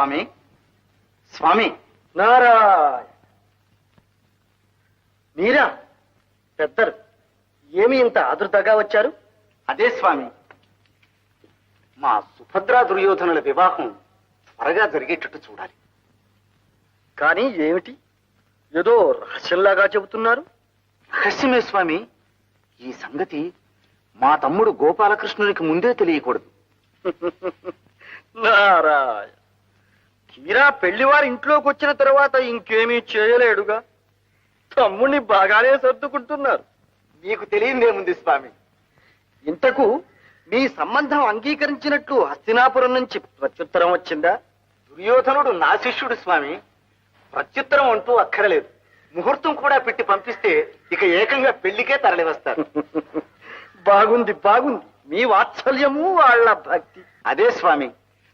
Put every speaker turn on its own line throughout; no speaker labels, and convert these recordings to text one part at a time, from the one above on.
స్వామి స్వామి.
నారాయణ, మీరా పెద్దలు ఏమి ఇంత ఆదుర్తగా వచ్చారు?
అదే స్వామి, మా సుభద్రా దుర్యోధనుల వివాహం త్వరగా జరిగేటట్టు చూడాలి.
కానీ ఏమిటి, ఏదో రహస్యంలాగా చెబుతున్నారు?
రహస్యమే స్వామి. ఈ సంగతి మా తమ్ముడు గోపాలకృష్ణునికి ముందే తెలియకూడదు.
నారాయణ, తీరా పెళ్లివారి ఇంట్లోకి వచ్చిన తర్వాత ఇంకేమీ చేయలేడుగా. తమ్ముణ్ణి బాగానే సర్దుకుంటున్నారు.
మీకు తెలియదేముంది స్వామి.
ఇంతకు మీ సంబంధం అంగీకరించినట్లు హస్తినాపురం నుంచి ప్రత్యుత్తరం వచ్చిందా?
దుర్యోధనుడు నా శిష్యుడు స్వామి. ప్రత్యుత్తరం అంటూ అక్కరలేదు. ముహూర్తం కూడా పెట్టి పంపిస్తే ఇక ఏకంగా పెళ్లికే తరలి వస్తారు.
బాగుంది బాగుంది, మీ వాత్సల్యము వాళ్ళ భక్తి.
అదే స్వామి,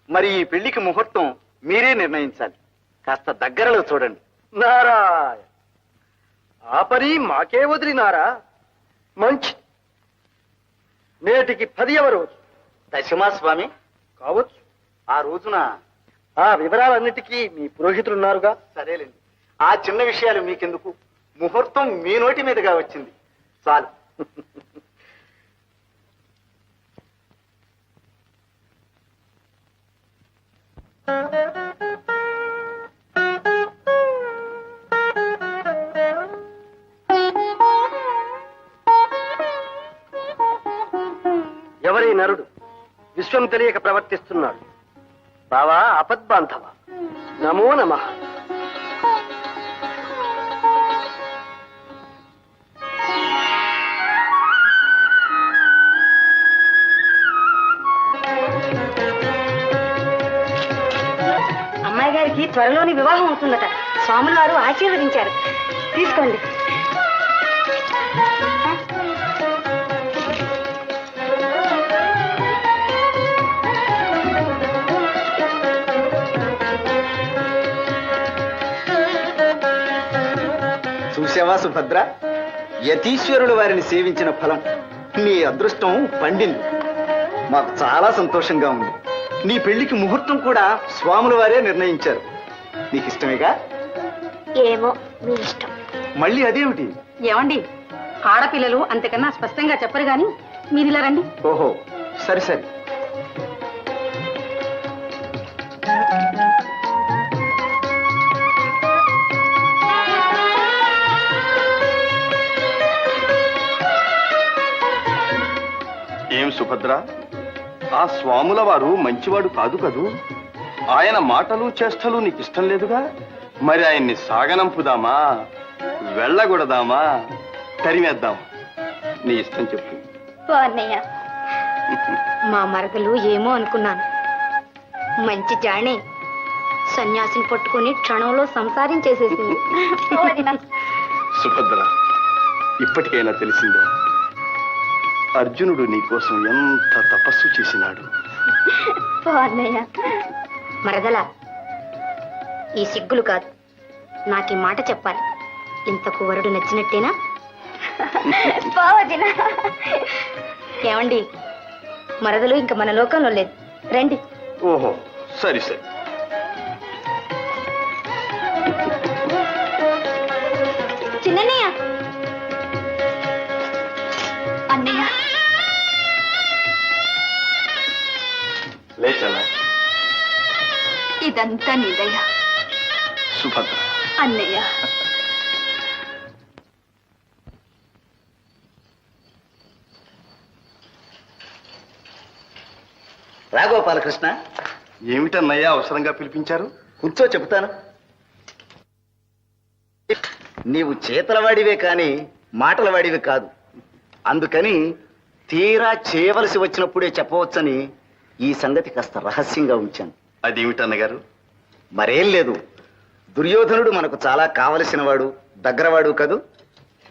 మరి ఈ పెళ్లికి ముహూర్తం మీరే నిర్ణయించాలి. కాస్త దగ్గరలో చూడండి.
నారాయణ, ఆ పని మాకే వదిలినారా? మంచి, నేటికి 10వ రోజు.
దశమా స్వామి
కావచ్చు.
ఆ రోజున
ఆ వివరాలన్నిటికీ మీ పురోహితులున్నారుగా.
సరేలేండి, ఆ చిన్న విషయాలు మీకెందుకు. ముహూర్తం మీ నోటి మీదుగా వచ్చింది చాలు.
ఎవరి నరుడు విశ్వం తెలియక ప్రవర్తిస్తున్నాడు? బావా అపద్బాంధవ, నమో నమః.
అమ్మాయి గారికి త్వరలోని వివాహం అవుతుందట. స్వాముల వారు ఆశీర్వదించారు. తీసుకోండి.
చూసావా సుభద్ర, యతీశ్వరుడు వారిని సేవించిన ఫలం. నీ అదృష్టం పండింది. మాకు చాలా సంతోషంగా ఉంది. నీ పెళ్లికి ముహూర్తం కూడా స్వాముల వారే నిర్ణయించారు. నీకు ఇష్టమేగా?
ఏమో, మీ ఇష్టం.
మళ్ళీ అదేమిటి?
ఏమండి, ఆడపిల్లలు అంతకన్నా స్పష్టంగా చెప్పరు గాని మీరు ఇలా రండి.
ఓహో, సరే సరే.
ఏం సుభద్ర, ఆ స్వాముల వారు మంచివాడు కాదు కదూ? ఆయన మాటలు చేష్టలు నీకు ఇష్టం లేదుగా? మరి ఆయన్ని సాగనంపుదామా, వెళ్ళగొడదామా, తరిమేద్దామా? నీ ఇష్టం చెప్పు.
అన్నయ్య, మా మరదలు ఏమో అనుకున్నాను. మంచి జాణే, సన్యాసిని పట్టుకుని క్షణంలో సంసారం చేసేసింది.
సుభద్ర, ఇప్పటికైనా తెలిసిందా అర్జునుడు నీకోసం ఎంత తపస్సు చేసినాడు?
అన్నయ్య, మరదలా, ఈ సిగ్గులు కాదు, నాకు ఈ మాట చెప్పాలి. ఇంతకు వరుడు నచ్చినట్టేనా? ఏమండి, మరదలు ఇంక మన లోకంలో లేదు. రండి.
ఓహో, సరి సరి.
చిన్నయ్య, అన్నయ్య,
లేచలా.
ఇదంతా నీదయ్యా.
సుభద్ర,
అన్నయ్య,
రాగోపాలకృష్ణ,
ఏమిటన్నయ్యా అవసరంగా పిలిపించారు?
కూర్చో, చెబుతాను. నీవు చేతలవాడివే కాని మాటలవాడివి కాదు. అందుకని తీరా చేయవలసి వచ్చినప్పుడే చెప్పవచ్చని ఈ సంగతి కాస్త రహస్యంగా ఉంచాను.
అదేమిటన్నగారు?
మరేం లేదు, దుర్యోధనుడు మనకు చాలా కావలసినవాడు, దగ్గరవాడు కదూ.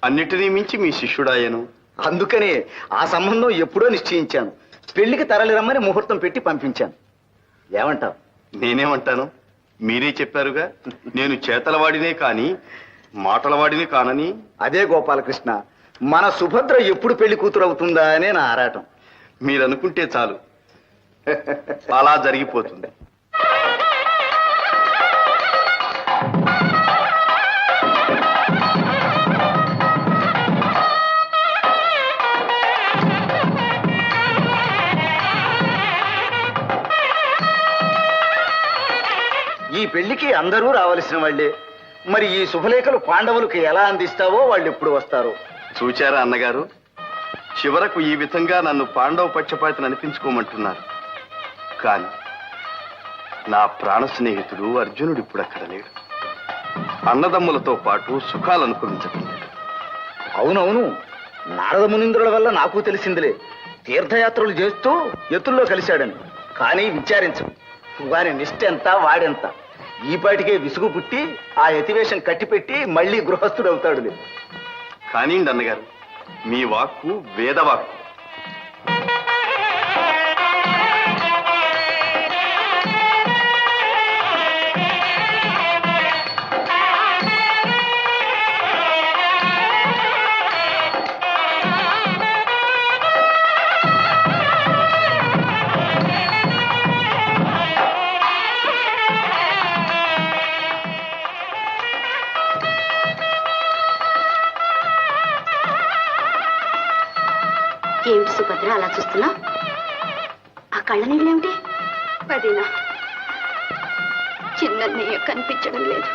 అన్నిటినీ మించి మీ శిష్యుడాయను.
అందుకనే ఆ సంబంధం ఎప్పుడో నిశ్చయించాను. పెళ్లికి తరలి రమ్మని ముహూర్తం పెట్టి పంపించాను. ఏమంటావు?
నేనేమంటాను? మీరే చెప్పారుగా, నేను చేతలవాడినే కాని మాటలవాడిని కానని.
అదే గోపాలకృష్ణ, మన సుభద్ర ఎప్పుడు పెళ్లి కూతురు అవుతుందా అనే నా ఆరాటం.
మీరనుకుంటే చాలు, అలా జరిగిపోతుంది.
పెళ్లికి అందరూ రావలసిన వాళ్ళే. మరి ఈ శుభలేఖలు పాండవులకు ఎలా అందిస్తావో వాళ్ళు ఎప్పుడు వస్తారో.
చూచారా అన్నగారు, చివరకు ఈ విధంగా నన్ను పాండవ పక్షపాతిని అనిపించుకోమంటున్నారు. కానీ నా ప్రాణ స్నేహితుడు అర్జునుడు ఇప్పుడు అక్కడ లేడు. అన్నదమ్ములతో పాటు సుఖాలు అనుభవించటం లేదు.
అవునవును, నారద మునీంద్రుల వల్ల నాకు తెలిసిందిలే. తీర్థయాత్రలు చేస్తూ ఎత్తుల్లో కలిశాడని. కానీ విచారించు, వారి నిష్ట ఎంత, వాడెంత. ఈపాటికే విసుగు పుట్టి ఆ యతివేషం కట్టిపెట్టి మళ్ళీ గృహస్థుడు అవుతాడు.
కానివ్వండి అన్నగారు, మీ వాక్కు వేదవాక్కు.
ఏమిటి సుభద్ర అలా చూస్తున్నా? ఆ కళ్ళ నీళ్ళేమిటి?
అదేనా, చిన్నయ్య కనిపించడం లేదు.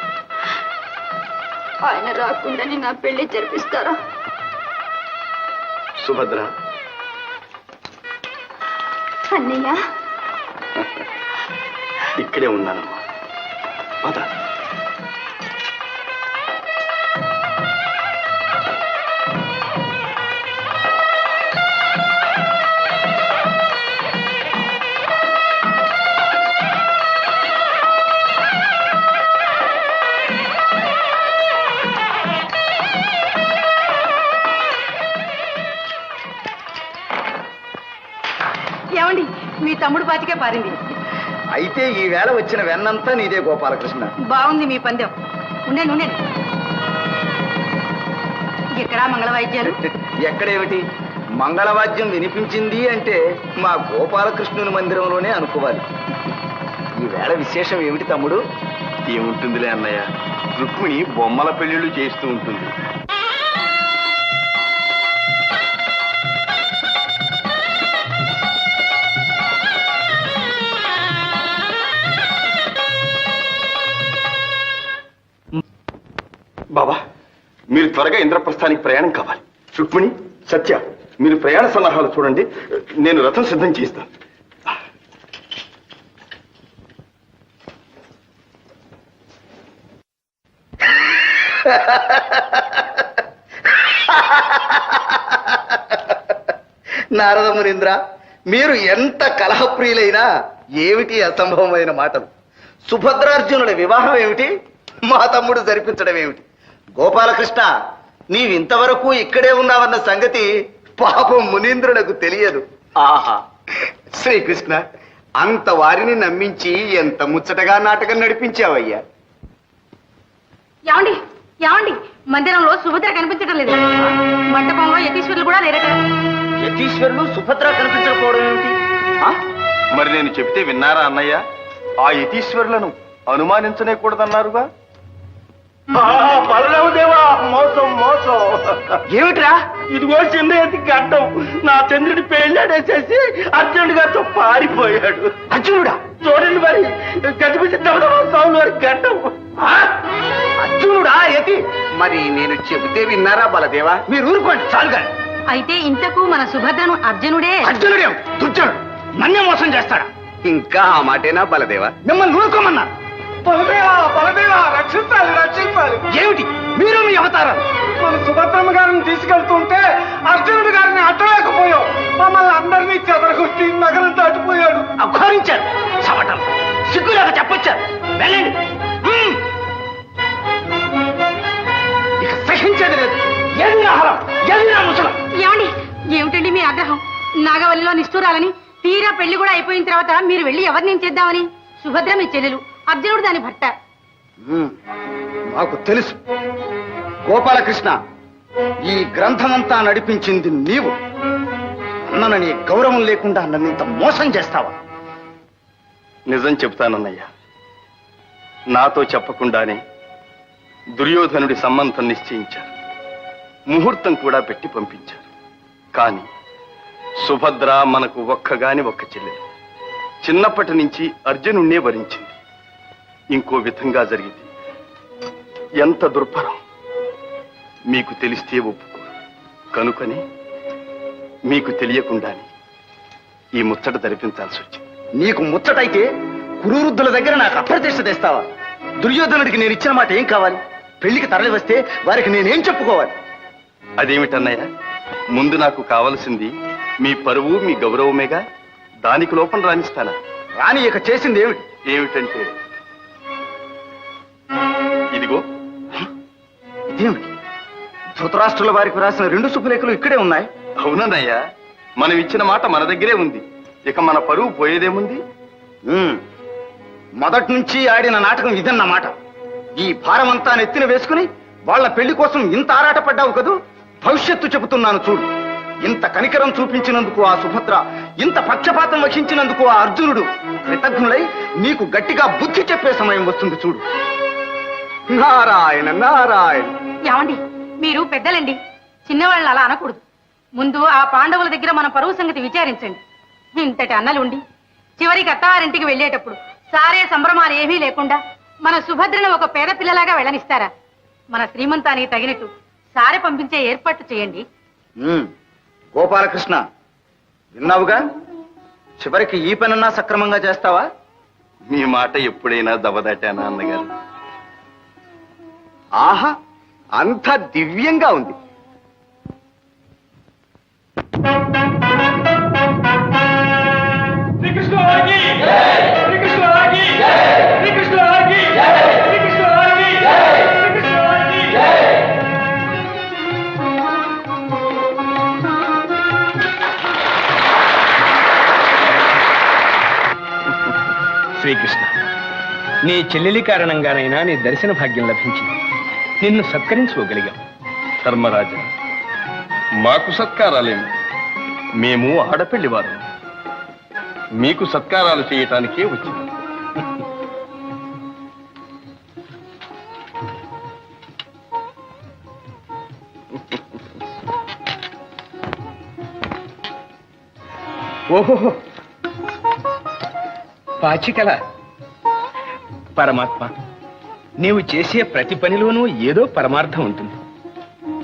ఆయన రాకుండానే నా పెళ్లి జరిపిస్తారా?
సుభద్ర,
అన్నయ్య
ఇక్కడే ఉన్నానమ్మా. పద.
ఏమండి, మీ తమ్ముడు పాతికే పారింది.
అయితే ఈ వేళ వచ్చిన వెన్నంతా నీదే గోపాలకృష్ణ.
బాగుంది మీ పందెం. ఉండండి ఉండండి. ఎక్కడా మంగళవాయిద్యాలు?
ఎక్కడేమిటి, మంగళవాద్యం వినిపించింది అంటే మా గోపాలకృష్ణుని మందిరంలోనే అనుకోవాలి. ఈ వేళ విశేషం ఏమిటి తమ్ముడు?
ఏముంటుందిలే అన్నయ్య, రుక్మిణి బొమ్మల పెళ్లిళ్ళు చేస్తూ ఉంటుంది. బాబా, మీరు త్వరగా ఇంద్రప్రస్థానికి ప్రయాణం కావాలి. రుక్మిణి, సత్య, మీరు ప్రయాణ సలహాలు చూడండి. నేను రథం సిద్ధం చేస్తాను.
నారద మునీంద్ర, మీరు ఎంత కలహప్రియులైనా ఏమిటి అసంభవమైన మాటలు? సుభద్రార్జునుల వివాహం ఏమిటి, మా తమ్ముడు జరిపించడం ఏమిటి? గోపాలకృష్ణ, నీవింతవరకు ఇక్కడే ఉన్నావన్న సంగతి పాపం మునీంద్రులకు తెలియదు. ఆహా, శ్రీకృష్ణ, అంత వారిని నమ్మించి ఎంత ముచ్చటగా నాటకం నడిపించావయ్యా.
ఏమండి ఏమండి, మందిరంలో సుభద్ర కనిపించడం లేదు. మంటపంలో యతీశ్వరులు కూడా లేరట.
యతీశ్వరులు సుభద్ర కనిపించకపోవడం ఏమిటి?
మరి నేను చెప్తే విన్నారా అన్నయ్య? ఆ యతీశ్వరులను అనుమానించనే కూడదన్నారుగా.
బలరామదేవా, మోసం మోసం.
ఏమిట్రా?
ఇదిగో చిన్నది గడ్డం, నా చంద్రుడి పెళ్ళాడేసేసి అర్జునుడి గారితో పారిపోయాడు.
అర్జునుడా?
చూడండి మరి, గతిపించి స్వామి వారి గడ్డం.
అర్జునుడా యతి? మరి నేను చెబితే విన్నారా బలదేవా? మీరు ఊరుకోండి చాలుగా.
అయితే ఇంతకు మన సుభద్రను అర్జునుడే.
అర్జునుడేం దుర్జనుడు, నన్నే మోసం చేస్తాడా? ఇంకా ఆ మాటేనా బలదేవా? మిమ్మల్ని ఊరుకోమన్నా.
బలదేవా బలదేవా, రక్షించాలి రక్షించాలి.
ఏమిటి మీరు మీ అవతారాలు?
మన సుభద్రమ్మ గారిని తీసుకెళ్తుంటే అర్జునుడి గారిని అడ్డలేకపోయాం. మమ్మల్ని అందరినీ చెదరగొట్టి నగరం దాటిపోయాడు.
అఘోరించారు, చవటం సిగ్గులేక చెప్పొచ్చారు. వెళ్ళండి. ఇక సహించేది లేదు. ఏది నా హరం, ఏది నా ముసలం.
ఏమండి, ఏమిటండి మీ ఆగ్రహం? నాగవల్లిలో నిష్ఠూరాలని, తీరా పెళ్లి కూడా అయిపోయిన తర్వాత మీరు వెళ్ళి ఎవరిని చేద్దామని? సుభద్ర మీ చెల్లెలు, అర్జునుడు దాని భర్త.
మాకు తెలుసు గోపాలకృష్ణ, ఈ గ్రంథమంతా నడిపించింది నీవు. అన్నను నీ గౌరవం లేకుండా నన్నింత మోసం చేస్తావా?
నిజం చెప్తానన్నయ్య, నాతో చెప్పకుండానే దుర్యోధనుడి సంబంధం నిశ్చయించారు. ముహూర్తం కూడా పెట్టి పంపించారు. కానీ సుభద్ర మనకు ఒక్కగాని ఒక్క చెల్లెలు. చిన్నప్పటి నుంచి అర్జునుణ్ణే వరించింది. ఇంకో విధంగా జరిగింది ఎంత దుర్భరం. మీకు తెలిస్తే ఒప్పుకో కనుకని మీకు తెలియకుండానే ఈ ముచ్చట జరిపించాల్సి వచ్చింది.
నీకు ముచ్చటైతే కురువృద్ధుల దగ్గర నాకు అప్రతిష్ట తెస్తావా? దుర్యోధనుడికి నేను ఇచ్చిన మాట ఏం కావాలి? పెళ్లికి తరలి వస్తే వారికి నేనేం చెప్పుకోవాలి?
అదేమిటన్నయ్య, ముందు నాకు కావలసింది మీ పరువు మీ గౌరవమేగా. దానికి లోపం రాణిస్తానా?
రాని ఇక చేసింది ఏమిటి?
ఏమిటంటే ఇదిగో.
ఇదేమిటి? ధృతరాష్ట్రుల వారికి రాసిన 2 శుభలేఖలు ఇక్కడే ఉన్నాయి.
అవునన్నయ్య, మనం ఇచ్చిన మాట మన దగ్గరే ఉంది. ఇక మన పరువు పోయేదేముంది?
మొదటి నుంచి ఆడిన నాటకం ఇదన్నమాట. ఈ భారమంతా నెత్తిన వేసుకుని వాళ్ళ పెళ్లి కోసం ఇంత ఆరాటపడ్డావు కదూ. భవిష్యత్తు చెబుతున్నాను చూడు. ఇంత కనికరం చూపించినందుకు ఆ సుభద్ర, ఇంత పక్షపాతం వహించినందుకు ఆ అర్జునుడు కృతజ్ఞులై నీకు గట్టిగా బుద్ధి చెప్పే సమయం వస్తుంది చూడు. నారాయణ నారాయణ.
ఏమండి, మీరు పెద్దలండి, చిన్నవాళ్ళని అలా అనకూడదు. ముందు ఆ పాండవుల దగ్గర మన పరువు సంగతి విచారించండి. ఇంతటి అన్నలుండి చివరికి అత్తవారింటికి వెళ్ళేటప్పుడు సారే సంభ్రమాలు ఏమీ లేకుండా మన సుభద్రను ఒక పేద పిల్లలాగా వెళ్ళనిస్తారా? మన శ్రీమంతానికి తగినట్టు సారె పంపించే ఏర్పాట్లు చేయండి.
గోపాలకృష్ణ, విన్నావుగా? చివరికి ఈ పనన్నా సక్రమంగా చేస్తావా?
మీ మాట ఎప్పుడైనా దవదాటానా అన్నగారు?
ఆహా, అంత దివ్యంగా ఉంది.
శ్రీకృష్ణ, నీ చెల్లెలి కారణంగానైనా నీ దర్శన భాగ్యం లభించింది. నిన్ను సత్కరించుకోగలిగాం.
ధర్మరాజా, మాకు సత్కారాలేమి? మేము ఆడపెళ్లివారు. మీకు సత్కారాలు చేయటానికే వచ్చింది.
ఓహో, పాచికల. పరమాత్మ, నీవు చేసే ప్రతి పనిలోనూ ఏదో పరమార్థం ఉంటుంది.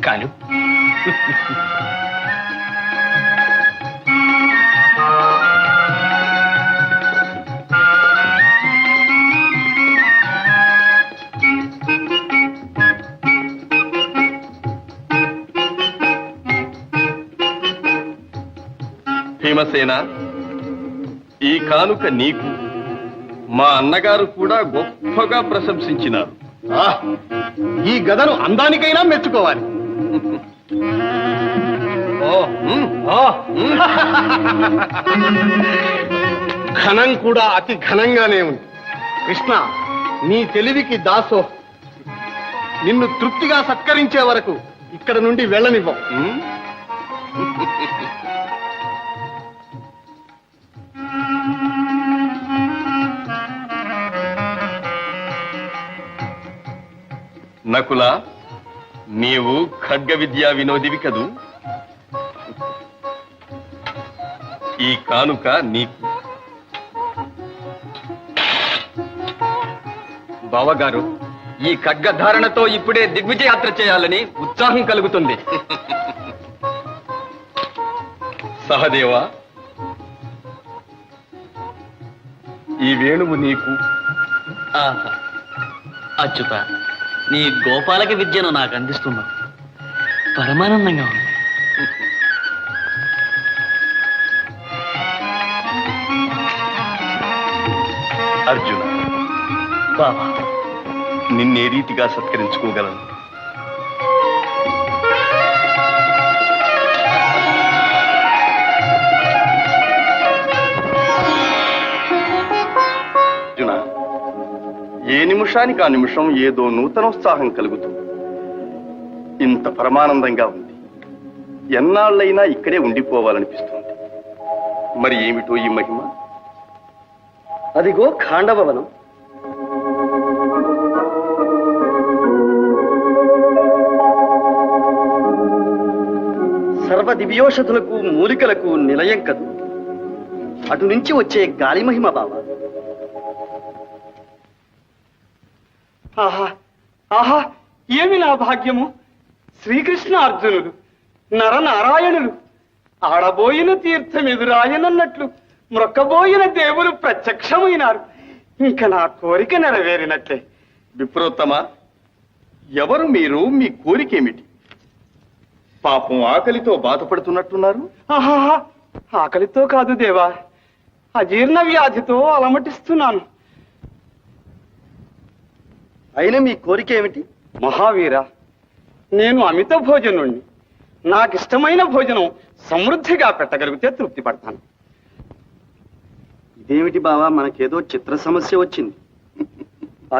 కాను
భీమసేన, ఈ కానుక నీకు మా అన్నగారు కూడా గొప్పగా ప్రశంసించినారు.
ఈ గదను అందానికైనా మెచ్చుకోవాలి.
ఘనం కూడా అతి ఘనంగానే ఉంది. కృష్ణ, నీ తెలివికి దాసో. నిన్ను తృప్తిగా సత్కరించే వరకు ఇక్కడ నుండి వెళ్ళనివ్వం.
నకుల, నీవు ఖడ్గ విద్యా వినోదివి కదూ. ఈ కానుక నీకు.
బావగారు, ఈ ఖడ్గధారణతో ఇప్పుడే దిగ్విజయాత్ర చేయాలని ఉత్సాహం కలుగుతుంది.
సహదేవా, ఈ వేణువు నీకు.
ఆహా, అచ్యుత, నీ గోపాలక విద్యను నాకు అందిస్తున్నా. పరమానందంగా ఉంది.
అర్జున,
బాబా,
నిన్నే రీతిగా సత్కరించుకోగలను? అర్జున, ఏ నిమిషానికి ఆ నిమిషం ఏదో నూతనోత్సాహం కలుగుతుంది. ఇంత పరమానందంగా ఉంది. ఎన్నాళ్ళైనా ఇక్కడే ఉండిపోవాలనిపిస్తుంది. మరి ఏమిటో ఈ మహిమ?
అదిగో ఖాండవవనం. సర్వ దివ్యోషధులకు మూలికలకు నిలయం కదు. అటు నుంచి వచ్చే గాలి మహిమ బావ.
ఆహా ఆహా ఏమి నా భాగ్యము! శ్రీకృష్ణ అర్జునుడు నరనారాయణులు ఆడబోయిన తీర్థం ఎదురాయనన్నట్లు మ్రొక్కబోయిన దేవులు ప్రత్యక్షమైనారు. ఇంక నా కోరిక నెరవేరినట్లే.
విప్రోత్తమ, ఎవరు మీరు? మీ కోరికేమిటి? పాపం ఆకలితో బాధపడుతున్నట్టున్నారు.
ఆహా ఆకలితో కాదు దేవా, అజీర్ణ వ్యాధితో అలమటిస్తున్నాను.
అయినా మీ కోరిక ఏమిటి?
మహావీర, నేను అమిత భోజనుణ్ణి. నాకిష్టమైన భోజనం సమృద్ధిగా పెట్టగలిగితే తృప్తి పడతాను.
ఇదేమిటి బావా, మనకేదో చిత్ర సమస్య వచ్చింది.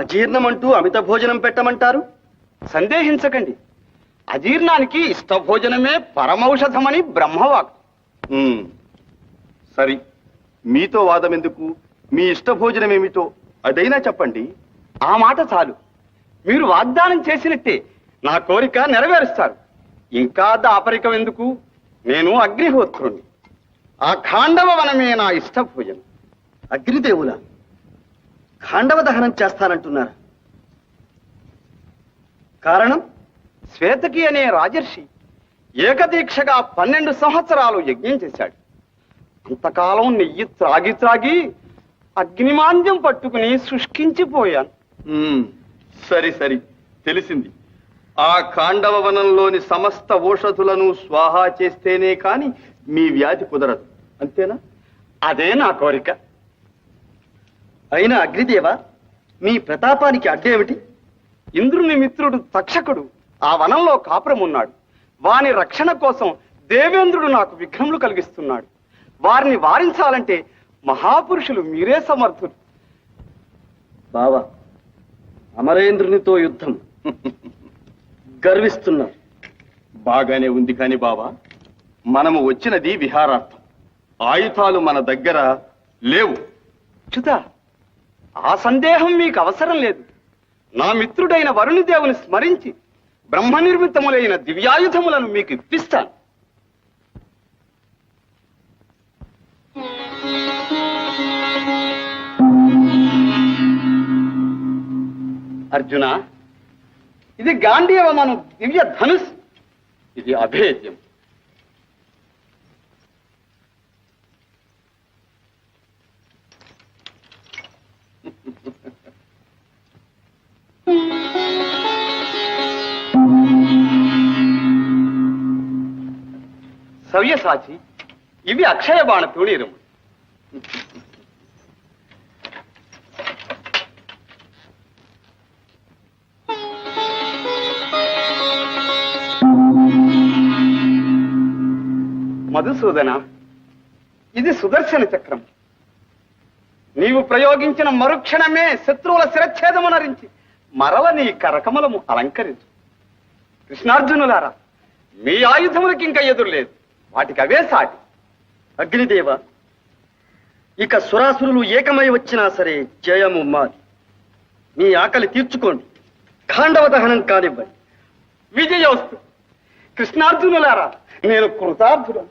అజీర్ణం అంటూ అమిత భోజనం పెట్టమంటారు?
సందేహించకండి, అజీర్ణానికి ఇష్ట భోజనమే పరమౌషధమని బ్రహ్మవాక్.
సరి, మీతో వాదం ఎందుకు? మీ ఇష్ట భోజనం ఏమిటో అదైనా చెప్పండి.
ఆ మాట చాలు. మీరు వాగ్దానం చేసినట్టే నా కోరిక నెరవేరుస్తారు. ఇంకా దాపరికం ఎందుకు? నేను అగ్నిహోత్రుణ్ణి. ఆ ఖాండవ వనమే నా ఇష్ట భోజనం.
అగ్నిదేవుల ఖాండవ దహనం చేస్తానంటున్నారు. కారణం?
శ్వేతకి అనే రాజర్షి ఏకదీక్షగా 12 సంవత్సరాలు యజ్ఞం చేశాడు. అంతకాలం నెయ్యి త్రాగి త్రాగి అగ్నిమాంద్యం పట్టుకుని శుష్కించిపోయాను.
సరి సరి, తెలిసింది. ఆ ఖాండవ వనంలోని సమస్త ఔషధులను స్వాహా చేస్తేనే కాని మీ వ్యాధి కుదరదు, అంతేనా?
అదే నా కోరిక.
అయినా అగ్నిదేవ, మీ ప్రతాపానికి అడ్డేమిటి?
ఇంద్రుని మిత్రుడు తక్షకుడు ఆ వనంలో కాపురం ఉన్నాడు. వాని రక్షణ కోసం దేవేంద్రుడు నాకు విఘ్నములు కలిగిస్తున్నాడు. వారిని వారించాలంటే మహాపురుషులు మీరే సమర్థులు.
బావా, అమరేంద్రునితో యుద్ధం గర్విస్తున్నారు.
బాగానే ఉంది కాని బావా, మనము వచ్చినది విహారార్థం. ఆయుధాలు మన దగ్గర లేవు.
చ్యుత, ఆ సందేహం మీకు అవసరం లేదు. నా మిత్రుడైన వరుణిదేవుని స్మరించి బ్రహ్మ నిర్మితములైన దివ్యాయుధములను మీకు ఇప్పిస్తాను. అర్జున, ఇది గాంధీవమను దివ్య ధనుస్. ఇది అభేద్యం. సవ్యసాచి, ఇవి అక్షయ బాణ తూణీరము. మధుసూదన, ఇది సుదర్శన చక్రం. నీవు ప్రయోగించిన మరుక్షణమే శత్రువుల శిరచ్ఛేదమునరించి మరల నీ కరకమలము అలంకరించు. కృష్ణార్జునులారా, మీ ఆయుధములకి ఇంకా ఎదురులేదు. వాటికి అవే సాటి.
అగ్నిదేవ, ఇక సురాసురులు ఏకమై వచ్చినా సరే జయము మాది. మీ ఆకలి తీర్చుకోండి, ఖాండవ దహనం కానివ్వండి.
విజయోస్తు. కృష్ణార్జునులారా, నేను కృతార్థులను.